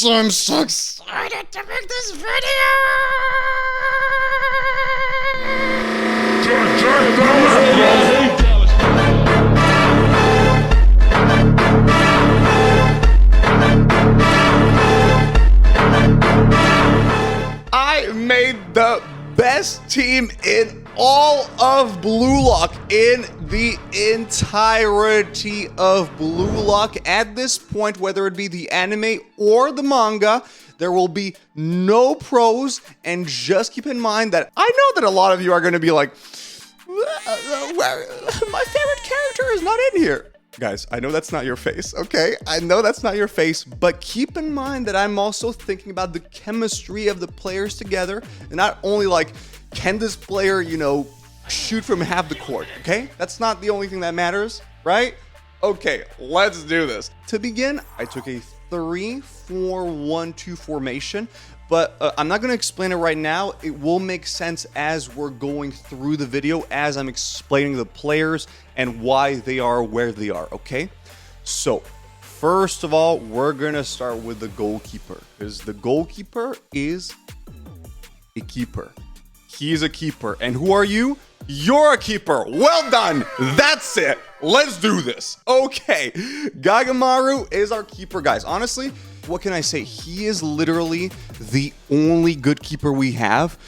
So I'm so excited to make this video! I made the best team in all of Bluelock, in the entirety of Bluelock. At this point, whether it be the anime or the manga, there will be no pros, and just keep in mind that I know that a lot of you are going to be like, my favorite character is not in here. Guys, I know that's not your face, okay? I know that's not your face, but keep in mind that I'm also thinking about the chemistry of the players together, and not only like, can this player, you know, shoot from half the court, okay? That's not the only thing that matters, right? Okay, let's do this. To begin, I took a 3-4-1-2 formation, but I'm not going to explain it right now. It will make sense as we're going through the video, as I'm explaining the players and why they are where they are, okay? So, first of all, we're going to start with the goalkeeper, because the goalkeeper is a keeper. He's a keeper. And who are you? You're a keeper. Well done. That's it. Let's do this. Okay. Gagamaru is our keeper, guys. Honestly, what can I say? He is literally the only good keeper we have.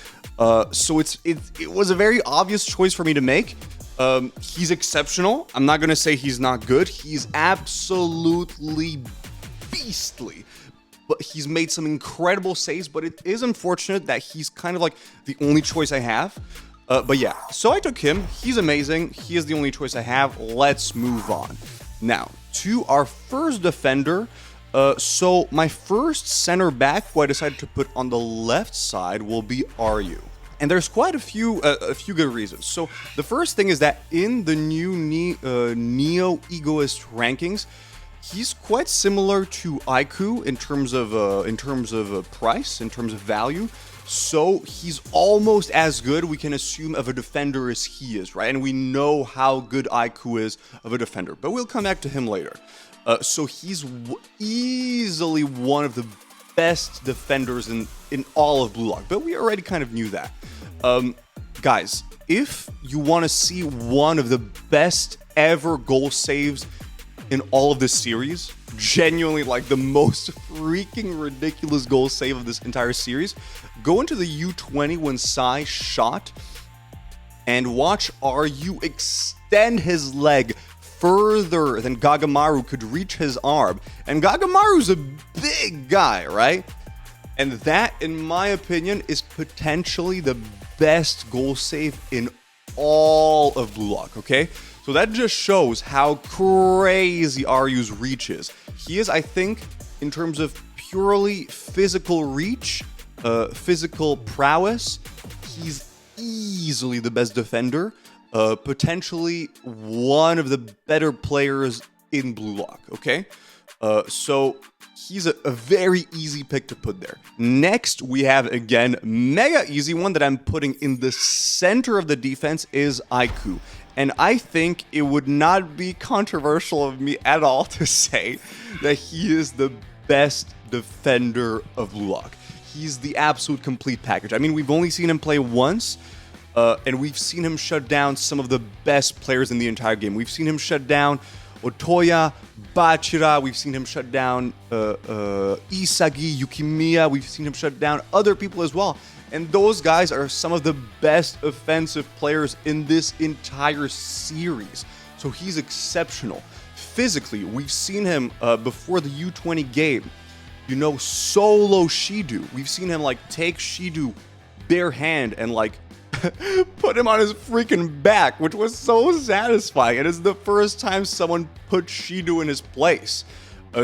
So it was a very obvious choice for me to make. He's exceptional. I'm not going to say he's not good. He's absolutely beastly. But he's made some incredible saves, but it is unfortunate that he's kind of like the only choice I have. But yeah, so I took him. He's amazing. He is the only choice I have. Let's move on. Now, to our first defender. So my first center back, who I decided to put on the left side, will be Barou. And there's quite a few good reasons. So the first thing is that in the new Neo Egoist rankings, he's quite similar to Aiku in terms of price, in terms of value. So he's almost as good, we can assume, of a defender as he is, right? And we know how good Aiku is of a defender, but we'll come back to him later. So he's easily one of the best defenders in all of Bluelock, but we already kind of knew that. Guys, if you want to see one of the best ever goal saves in all of this series, genuinely like the most freaking ridiculous goal save of this entire series, go into the U20 when Sai shot and watch Ryu extend his leg further than Gagamaru could reach his arm. And Gagamaru's a big guy, right? And that, in my opinion, is potentially the best goal save in all of Bluelock, okay? So that just shows how crazy Ryu's reach is. He is, I think, in terms of purely physical reach, physical prowess, he's easily the best defender, potentially one of the better players in Bluelock, okay? So he's a very easy pick to put there. Next, we have, again, mega easy one that I'm putting in the center of the defense is Aiku. And I think it would not be controversial of me at all to say that he is the best defender of Bluelock. He's the absolute complete package. I mean, we've only seen him play once, and we've seen him shut down some of the best players in the entire game. We've seen him shut down Otoya, Bachira, we've seen him shut down Isagi, Yukimiya, we've seen him shut down other people as well. And those guys are some of the best offensive players in this entire series. So he's exceptional. Physically, we've seen him before the U20 game, you know, solo Shidu. We've seen him like take Shidu bare hand and like put him on his freaking back, which was so satisfying. It is the first time someone put Shidu in his place.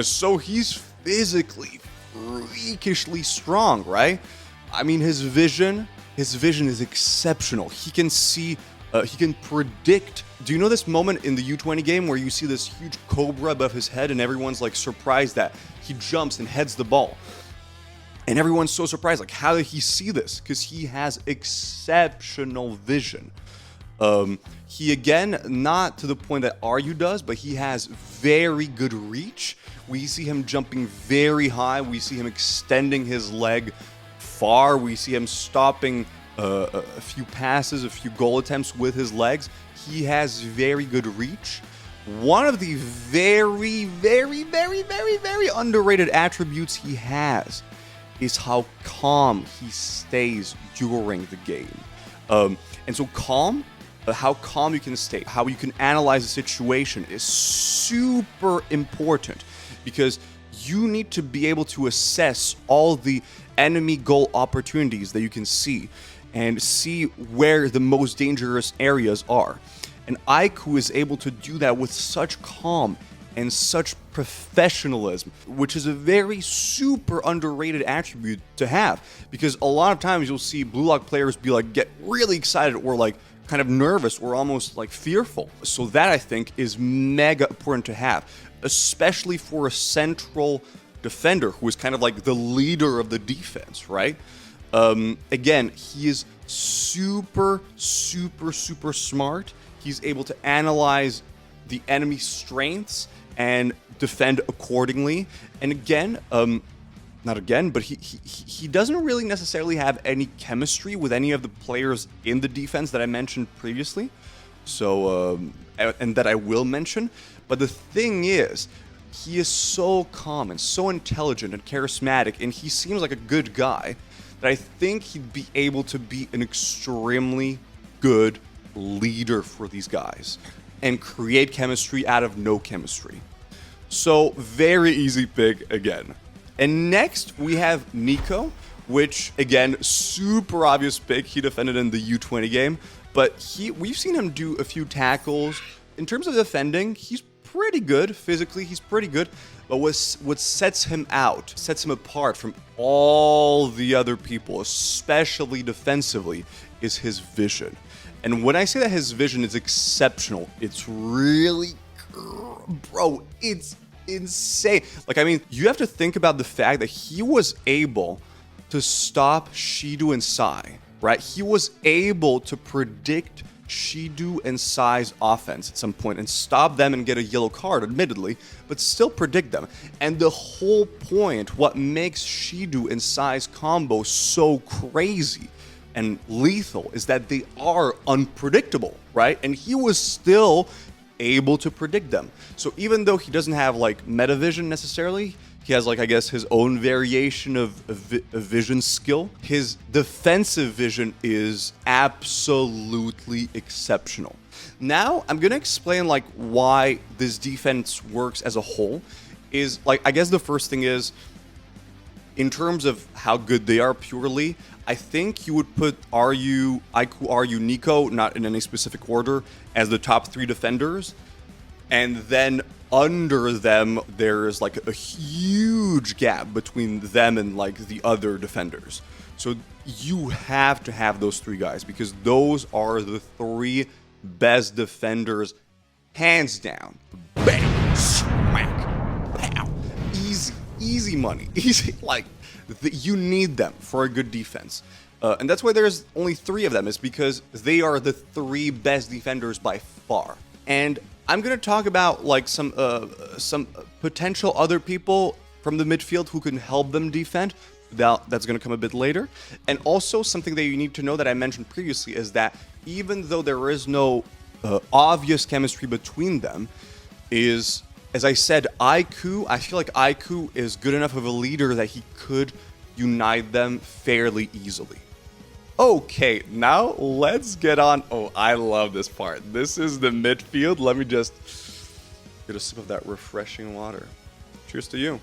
So he's physically freakishly strong, right? I mean, his vision is exceptional. He can see, he can predict. Do you know this moment in the U20 game where you see this huge cobra above his head and everyone's like surprised that he jumps and heads the ball? And everyone's so surprised, like, how did he see this? Because he has exceptional vision. He, again, not to the point that Ryu does, but he has very good reach. We see him jumping very high. We see him extending his leg far. We see him stopping a few passes, a few goal attempts with his legs. He has very good reach. One of the very, very, very, very, very underrated attributes he has is how calm he stays during the game. And so calm, how calm you can stay, how you can analyze a situation is super important, because you need to be able to assess all the enemy goal opportunities that you can see and see where the most dangerous areas are. And Aiku is able to do that with such calm and such professionalism, which is a very super underrated attribute to have, because a lot of times you'll see Bluelock players be like, get really excited or like kind of nervous or almost like fearful. So that, I think, is mega important to have, especially for a central defender who is kind of like the leader of the defense, right? Again, he is super, super, super smart. He's able to analyze the enemy's strengths and defend accordingly. And again, not again, but he doesn't really necessarily have any chemistry with any of the players in the defense that I mentioned previously. So, and that I will mention. But the thing is, he is so calm and so intelligent and charismatic, and he seems like a good guy, that I think he'd be able to be an extremely good leader for these guys and create chemistry out of no chemistry. So, very easy pick again. And next we have Nico, which, again, super obvious pick. He defended in the U20 game, but we've seen him do a few tackles. In terms of defending, he's pretty good. Physically, he's pretty good. But what sets him out, sets him apart from all the other people, especially defensively, is his vision. And when I say that his vision is exceptional, it's really, bro, it's insane. Like, I mean, you have to think about the fact that he was able to stop Shido and Sai, right? He was able to predict Shido and Sai's offense at some point and stop them and get a yellow card, admittedly, but still predict them. And the whole point, what makes Shido and Sai's combo so crazy and lethal, is that they are unpredictable, right? And he was still able to predict them. So even though he doesn't have like meta vision necessarily, he has like, I guess, his own variation of vision skill. His defensive vision is absolutely exceptional. Now I'm gonna explain like why this defense works as a whole. Is like, I guess the first thing is, in terms of how good they are purely, I think you would put Aiku, Ryu, Nico, not in any specific order, as the top three defenders. And then under them, there's like a huge gap between them and like the other defenders. So you have to have those three guys, because those are the three best defenders, hands down. Bang, smack, pow. Easy money. Easy, like, you need them for a good defense. And that's why there's only three of them, is because they are the three best defenders by far. And I'm going to talk about like some potential other people from the midfield who can help them defend. That's going to come a bit later. And also something that you need to know that I mentioned previously is that even though there is no obvious chemistry between them, is, as I said, Aiku, I feel like Aiku is good enough of a leader that he could unite them fairly easily. Okay, now let's get on. Oh, I love this part. This is the midfield. Let me just get a sip of that refreshing water. Cheers to you.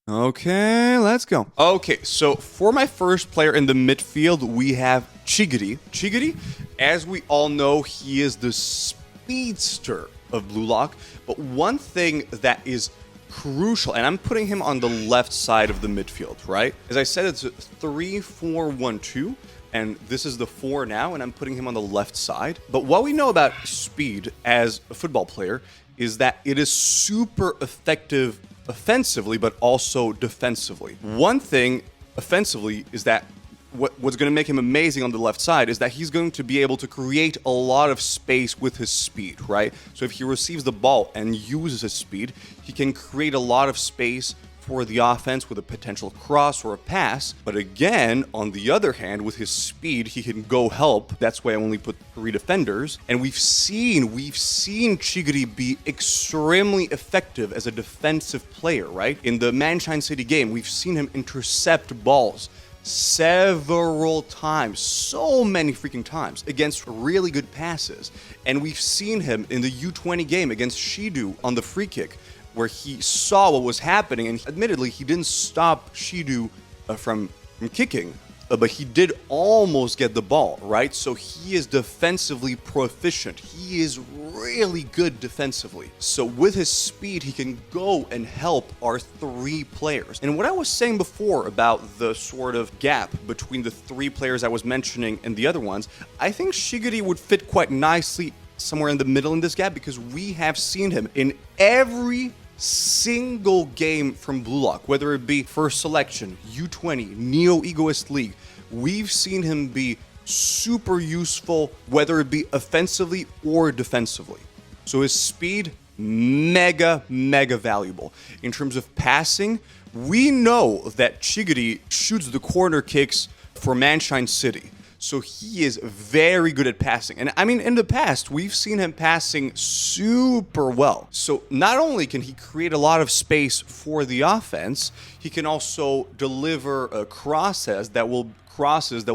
Okay, let's go. Okay, so for my first player in the midfield, we have Chigiri. Chigiri, as we all know, he is the speedster of Bluelock. But one thing that is crucial, and I'm putting him on the left side of the midfield, right? As I said, it's a 3-4-1-2, and this is the 4 now, and I'm putting him on the left side. But what we know about speed as a football player is that it is super effective offensively, but also defensively. One thing offensively is that what's going to make him amazing on the left side is that he's going to be able to create a lot of space with his speed, right? So if he receives the ball and uses his speed, he can create a lot of space for the offense with a potential cross or a pass. But again, on the other hand, with his speed, he can go help. That's why I only put 3 defenders. And we've seen Chigiri be extremely effective as a defensive player, right? In the Manshine City game, we've seen him intercept balls several times, so many freaking times, against really good passes. And we've seen him in the U20 game against Shidu on the free kick, where he saw what was happening, and admittedly, he didn't stop Shidu from kicking, but he did almost get the ball, right? So he is defensively proficient. He is really good defensively. So with his speed, he can go and help our 3 players. And what I was saying before about the sort of gap between the 3 players I was mentioning and the other ones, I think Shigiri would fit quite nicely somewhere in the middle in this gap, because we have seen him in every single game from Bluelock, whether it be first selection, U20, Neo Egoist League. We've seen him be super useful, whether it be offensively or defensively. So his speed, mega valuable. In terms of passing, we know that Chigiri shoots the corner kicks for Manshine City. So he is very good at passing. And I mean, in the past, we've seen him passing super well. So not only can he create a lot of space for the offense, he can also deliver crosses that will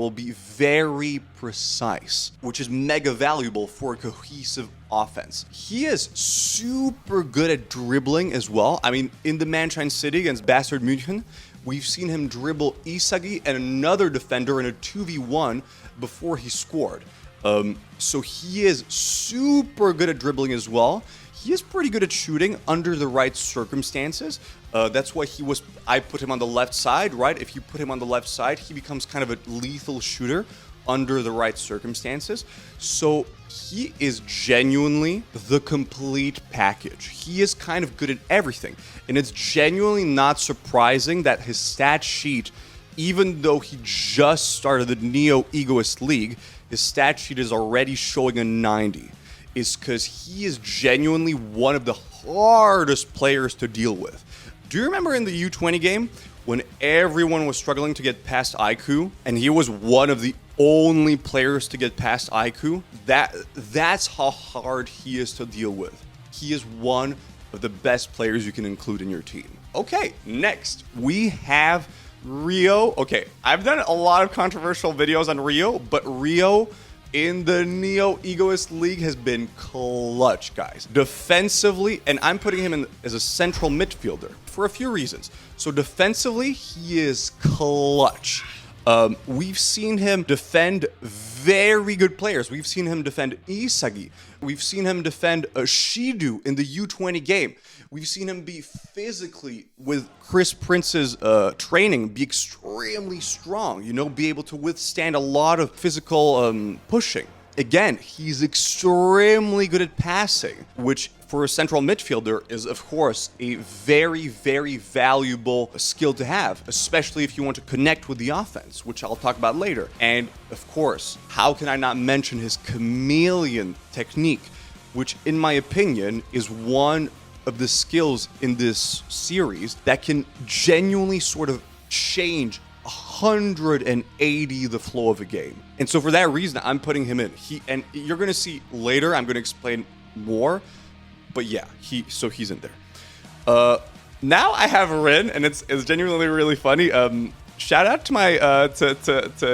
be very precise, which is mega valuable for a cohesive offense. He is super good at dribbling as well. I mean, in the Manshine City against Bastard München, we've seen him dribble Isagi and another defender in a 2v1 before he scored. So he is super good at dribbling as well. He is pretty good at shooting under the right circumstances. That's why I put him on the left side, right? If you put him on the left side, he becomes kind of a lethal shooter under the right circumstances. So he is genuinely the complete package. He is kind of good at everything. And it's genuinely not surprising that his stat sheet, even though he just started the Neo Egoist League, his stat sheet is already showing a 90. Is because he is genuinely one of the hardest players to deal with. Do you remember in the U20 game when everyone was struggling to get past Aiku, and he was one of the only players to get past Aiku? That's how hard he is to deal with. He is one of the best players you can include in your team. Okay, next we have Rio. Okay, I've done a lot of controversial videos on Rio, but Rio in the Neo Egoist League has been clutch, guys. Defensively, and I'm putting him in as a central midfielder for a few reasons. So defensively, he is clutch. We've seen him defend very good players. We've seen him defend Isagi. We've seen him defend Shidu in the U20 game. We've seen him be physically, with Chris Prince's training, be extremely strong, be able to withstand a lot of physical pushing. Again, he's extremely good at passing, which for a central midfielder is, of course, a very valuable skill to have, especially if you want to connect with the offense, which I'll talk about later. And, of course, how can I not mention his chameleon technique, which, in my opinion, is one of the skills in this series that can genuinely sort of change 180 the flow of a game. And so for that reason, I'm putting him in. And you're going to see later, I'm going to explain more, but yeah, he's in there. Now I have Rin, and it's genuinely really funny. Shout out to my to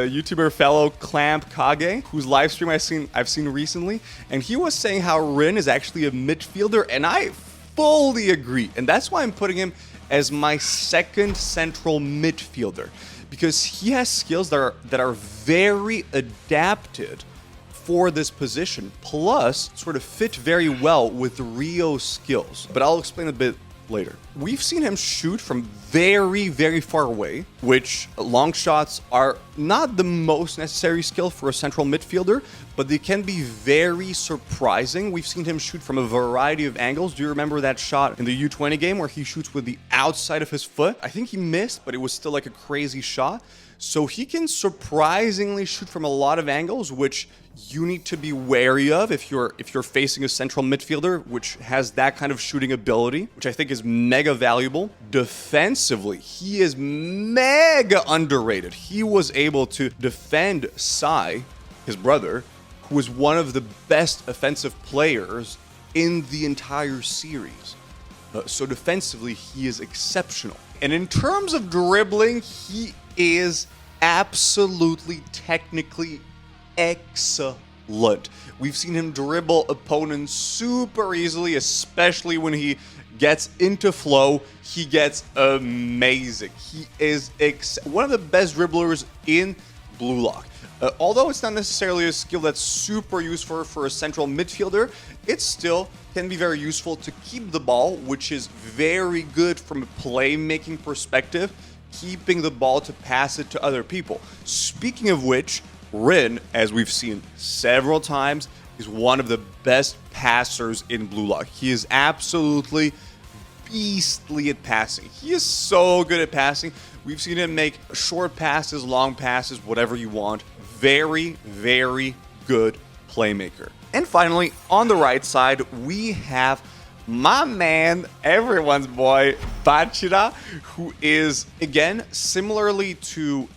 YouTuber fellow Clamp Kage, whose live stream I've seen recently, and he was saying how Rin is actually a midfielder, and I fully agree. And that's why I'm putting him as my second central midfielder, because he has skills that are very adapted for this position, plus sort of fit very well with Rio's skills. But I'll explain a bit later. We've seen him shoot from very, very far away, which long shots are not the most necessary skill for a central midfielder, but they can be very surprising. We've seen him shoot from a variety of angles. Do you remember that shot in the U20 game where he shoots with the outside of his foot? I think he missed, but it was still like a crazy shot. So he can surprisingly shoot from a lot of angles, which you need to be wary of if you're facing a central midfielder which has that kind of shooting ability, which I think is mega valuable. Defensively, he is mega underrated. He was able to defend Sai, his brother, who is one of the best offensive players in the entire series. So defensively, he is exceptional. And in terms of dribbling, he is absolutely technically excellent. We've seen him dribble opponents super easily, especially when he gets into flow. He gets amazing. He is one of the best dribblers in Bluelock. Although it's not necessarily a skill that's super useful for a central midfielder, it still can be very useful to keep the ball, which is very good from a playmaking perspective, keeping the ball to pass it to other people. Speaking of which, Rin, as we've seen several times, is one of the best passers in Bluelock. He is absolutely beastly at passing. He is so good at passing. We've seen him make short passes, long passes, whatever you want. Very, very good playmaker. And finally, on the right side, we have my man, everyone's boy, Bachira, who is, again, similarly to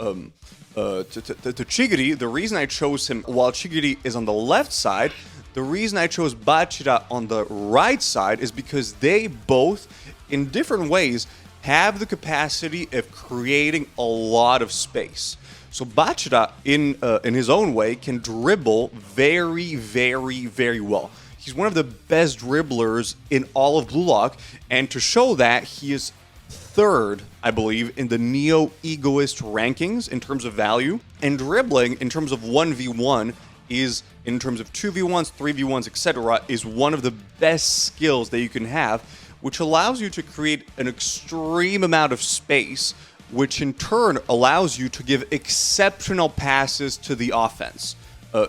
Chigiri. The reason I chose him while Chigiri is on the left side, the reason I chose Bachira on the right side is because they both, in different ways, have the capacity of creating a lot of space. So Bachira, in his own way, can dribble very, very, very well. He's one of the best dribblers in all of Bluelock, and to show that, he is third, I believe, in the neo-egoist rankings in terms of value. And dribbling, in terms of 1v1, is, in terms of 2v1s, 3v1s, etc., is one of the best skills that you can have, which allows you to create an extreme amount of space, which in turn allows you to give exceptional passes to the offense.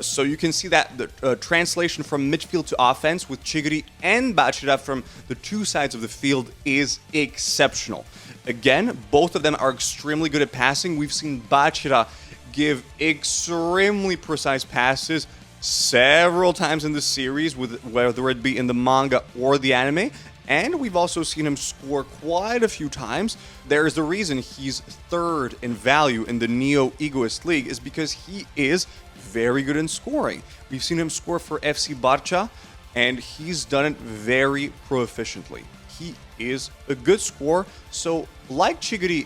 So you can see that the translation from midfield to offense with Chigiri and Bachira from the two sides of the field is exceptional. Again, both of them are extremely good at passing. We've seen Bachira give extremely precise passes several times in the series, whether it be in the manga or the anime. And we've also seen him score quite a few times. There's the reason he's third in value in the Neo-Egoist League is because he is very good in scoring. We've seen him score for FC Barca, and he's done it very proficiently. He is a good scorer. So, like Chigiri,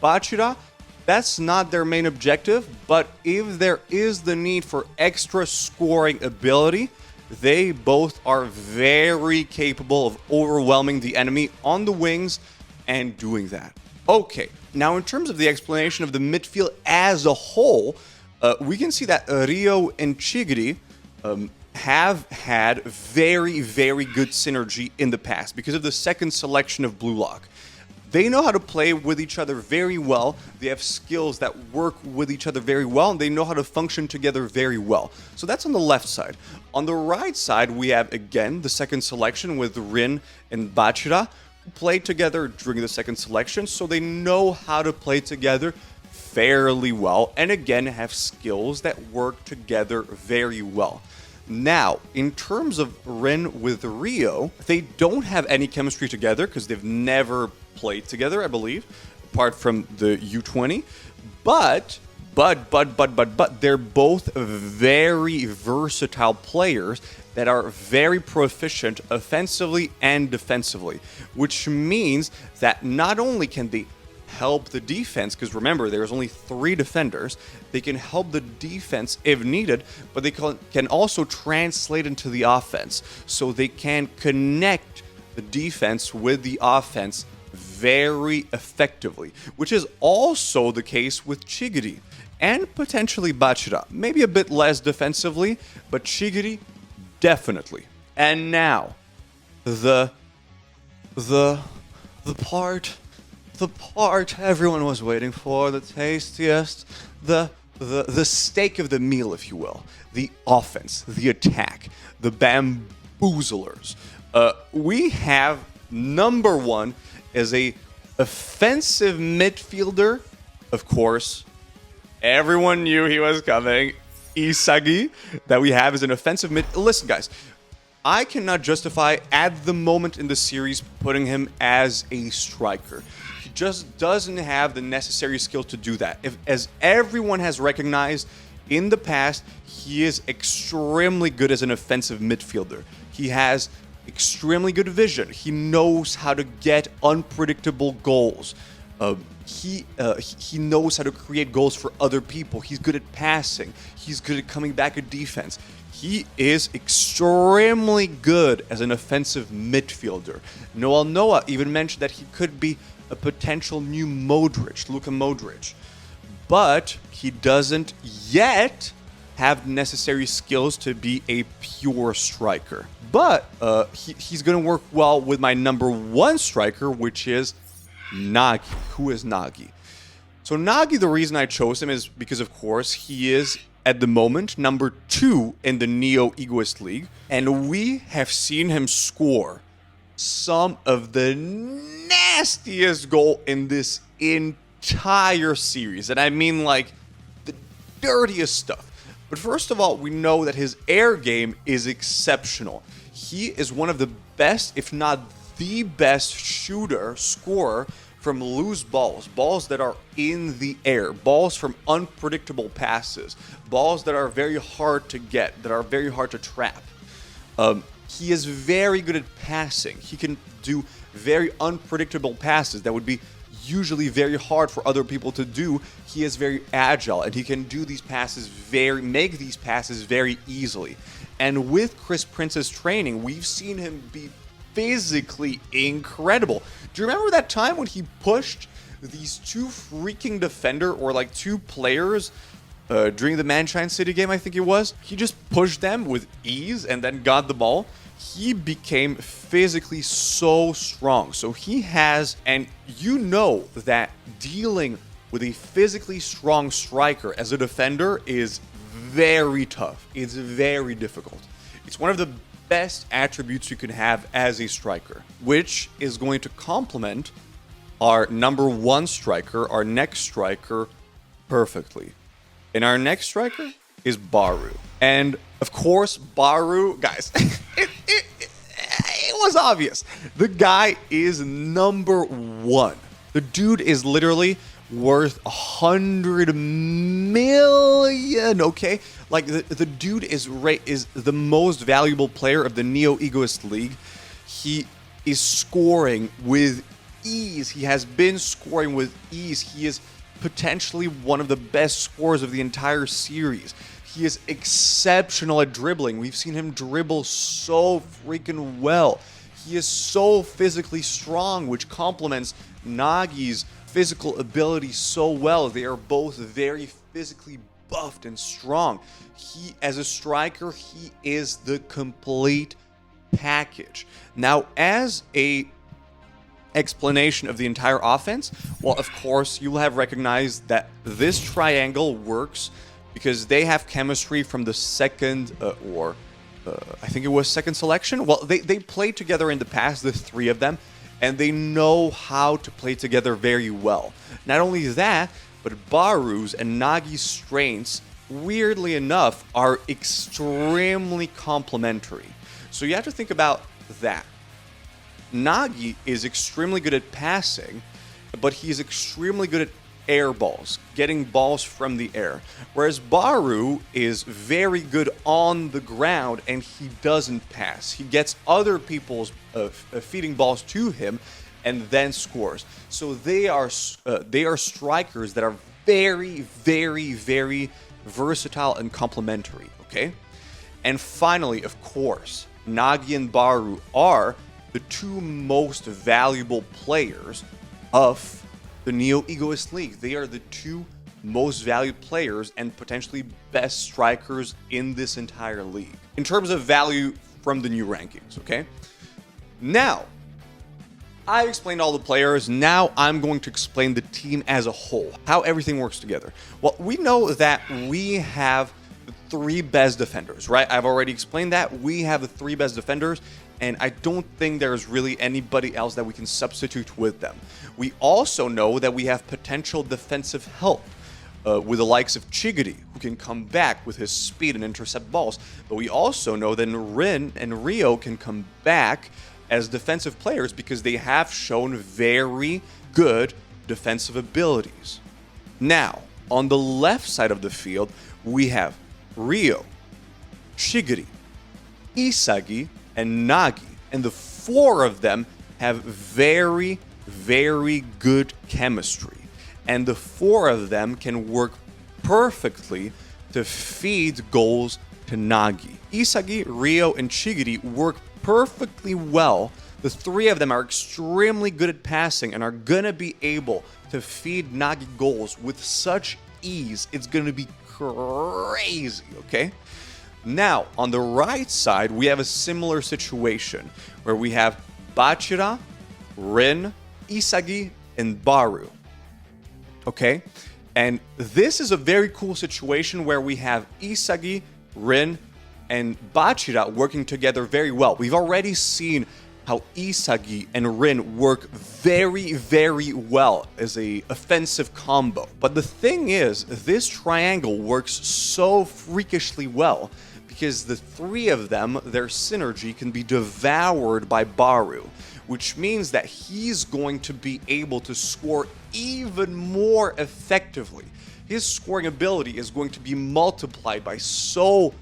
Bachira, that's not their main objective, but if there is the need for extra scoring ability, they both are very capable of overwhelming the enemy on the wings and doing that. Okay, now in terms of the explanation of the midfield as a whole, we can see that Rio and Chigiri have had very, very good synergy in the past because of the second selection of Bluelock. They know how to play with each other very well. They have skills that work with each other very well, and they know how to function together very well. So that's on the left side. On the right side, we have, again, the second selection with Rin and Bachira, who played together during the second selection, so they know how to play together fairly well, and again, have skills that work together very well. Now, in terms of Rin with Rio, they don't have any chemistry together because they've never played together, I believe, apart from the U20. But they're both very versatile players that are very proficient offensively and defensively, which means that not only can they help the defense, because remember, there's only 3 defenders. They can help the defense if needed, but they can also translate into the offense. So they can connect the defense with the offense very effectively, which is also the case with Chigiri and potentially Bachira. Maybe a bit less defensively, but Chigiri definitely. And now, the the part everyone was waiting for, the tastiest, the steak of the meal, if you will. The offense, the attack, the bamboozlers. We have number one as a offensive midfielder, of course. Everyone knew he was coming. Isagi, that we have as an offensive mid. Listen, guys, I cannot justify at the moment in the series putting him as a striker. He just doesn't have the necessary skill to do that. As everyone has recognized in the past, he is extremely good as an offensive midfielder. He has extremely good vision. He knows how to get unpredictable goals. He knows how to create goals for other people. He's good at passing. He's good at coming back at defense. He is extremely good as an offensive midfielder. Noah even mentioned that he could be a potential new Luka Modric. But he doesn't yet have necessary skills to be a pure striker. But he's going to work well with my number one striker, which is Nagi. Who is Nagi? So Nagi, the reason I chose him is because, of course, he is, at the moment, number 2 in the Neo Egoist League. And we have seen him score some of the nastiest goal in this entire series. And I mean, like, the dirtiest stuff. But first of all, we know that his air game is exceptional. He is one of the best, if not the best scorer from loose balls that are in the air, balls from unpredictable passes, balls that are very hard to get, that are very hard to trap. He is very good at passing. He can do very unpredictable passes that would be usually very hard for other people to do. He is very agile, and he can do these passes make these passes very easily. And with Chris Prince's training, we've seen him be physically incredible. Do you remember that time when he pushed these two freaking two players during the Manchine City game, I think it was? He just pushed them with ease and then got the ball. He became physically so strong. So he has, and you know that dealing with a physically strong striker as a defender is very tough. It's very difficult. It's one of the best attributes you can have as a striker, which is going to complement our number one striker, our next striker, perfectly. And our next striker is Barou. And of course, Barou, guys, it was obvious. The guy is number one. The dude is literally worth 100 million, okay? Like, the dude is the most valuable player of the Neo Egoist League. He is scoring with ease. He has been scoring with ease. He is potentially one of the best scorers of the entire series. He is exceptional at dribbling. We've seen him dribble so freaking well. He is so physically strong, which complements Nagi's physical ability so well. They are both very physically buffed and strong. He, as a striker, he is the complete package. Now, as a explanation of the entire offense, well, of course, you will have recognized that this triangle works because they have chemistry from the second, I think it was second selection. Well, they played together in the past, the three of them, and they know how to play together very well. Not only that, but Barou's and Nagi's strengths, weirdly enough, are extremely complementary. So you have to think about that. Nagi is extremely good at passing, but he's extremely good at air balls, getting balls from the air. Whereas Barou is very good on the ground and he doesn't pass. He gets other people's feeding balls to him and then scores. So they are strikers that are very, very, very versatile and complementary, okay? And finally, of course, Nagi and Barou are the two most valuable players of the Neo Egoist League. They are the two most valued players and potentially best strikers in this entire league in terms of value from the new rankings, okay? Now, I explained all the players. Now I'm going to explain the team as a whole, how everything works together. Well, we know that we have the 3 best defenders, right? I've already explained that. We have the 3 best defenders, and I don't think there's really anybody else that we can substitute with them. We also know that we have potential defensive help with the likes of Chigiri, who can come back with his speed and intercept balls. But we also know that Rin and Rio can come back as defensive players because they have shown very good defensive abilities. Now, on the left side of the field, we have Rio, Chigiri, Isagi, and Nagi. And the 4 of them have very, very good chemistry. And the 4 of them can work perfectly to feed goals to Nagi. Isagi, Rio, and Chigiri work perfectly well. The 3 of them are extremely good at passing and are gonna be able to feed Nagi goals with such ease. It's gonna be crazy, okay? Now, on the right side, we have a similar situation where we have Bachira, Rin, Isagi, and Barou. Okay? And this is a very cool situation where we have Isagi, Rin, and Bachira working together very well. We've already seen how Isagi and Rin work very, very well as a offensive combo. But the thing is, this triangle works so freakishly well because the 3 of them, their synergy can be devoured by Barou, which means that he's going to be able to score even more effectively. His scoring ability is going to be multiplied by so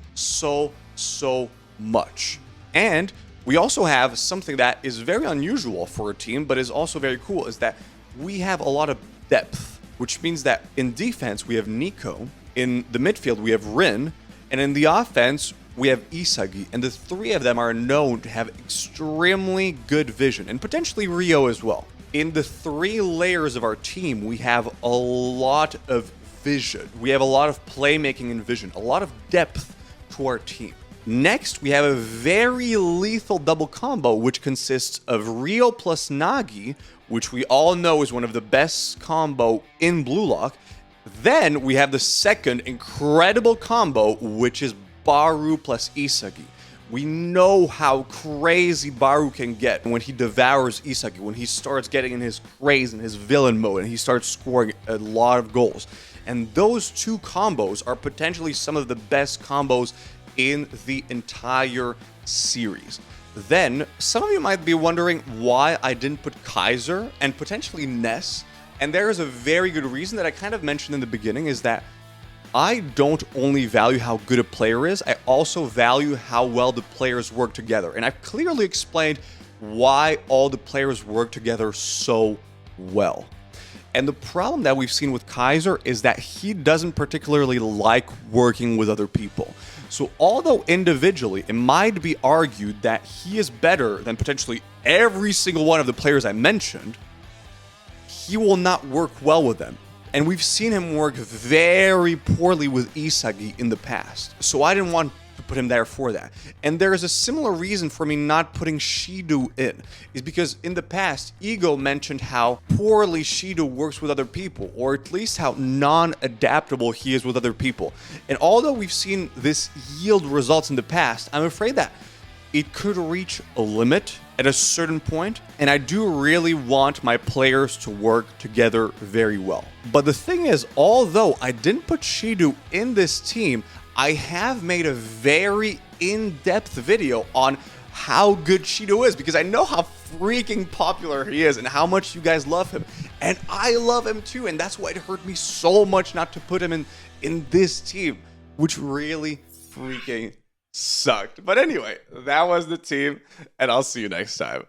much. And we also have something that is very unusual for a team, but is also very cool, is that we have a lot of depth, which means that in defense, we have Nico, in the midfield, we have Rin, and in the offense, we have Isagi, and the 3 of them are known to have extremely good vision, and potentially Rio as well. In the 3 layers of our team, we have a lot of vision. We have a lot of playmaking and vision, a lot of depth to our team. Next, we have a very lethal double combo, which consists of Rio plus Nagi, which we all know is one of the best combo in Bluelock. Then we have the second incredible combo, which is Barou plus Isagi. We know how crazy Barou can get when he devours Isagi, when he starts getting in his craze and his villain mode, and he starts scoring a lot of goals. And those 2 combos are potentially some of the best combos in the entire series. Then, some of you might be wondering why I didn't put Kaiser and potentially Ness. And there is a very good reason that I kind of mentioned in the beginning, is that I don't only value how good a player is, I also value how well the players work together. And I've clearly explained why all the players work together so well. And the problem that we've seen with Kaiser is that he doesn't particularly like working with other people. So although individually it might be argued that he is better than potentially every single one of the players I mentioned, he will not work well with them. And we've seen him work very poorly with Isagi in the past. So I didn't want to put him there for that. And there is a similar reason for me not putting Shido in, is because in the past, Ego mentioned how poorly Shido works with other people, or at least how non-adaptable he is with other people. And although we've seen this yield results in the past, I'm afraid that it could reach a limit at a certain point, and I do really want my players to work together very well. But the thing is, although I didn't put Shido in this team, I have made a very in-depth video on how good Shido is, because I know how freaking popular he is and how much you guys love him. And I love him too, and that's why it hurt me so much not to put him in this team, which really freaking sucked. But anyway, that was the team, and I'll see you next time.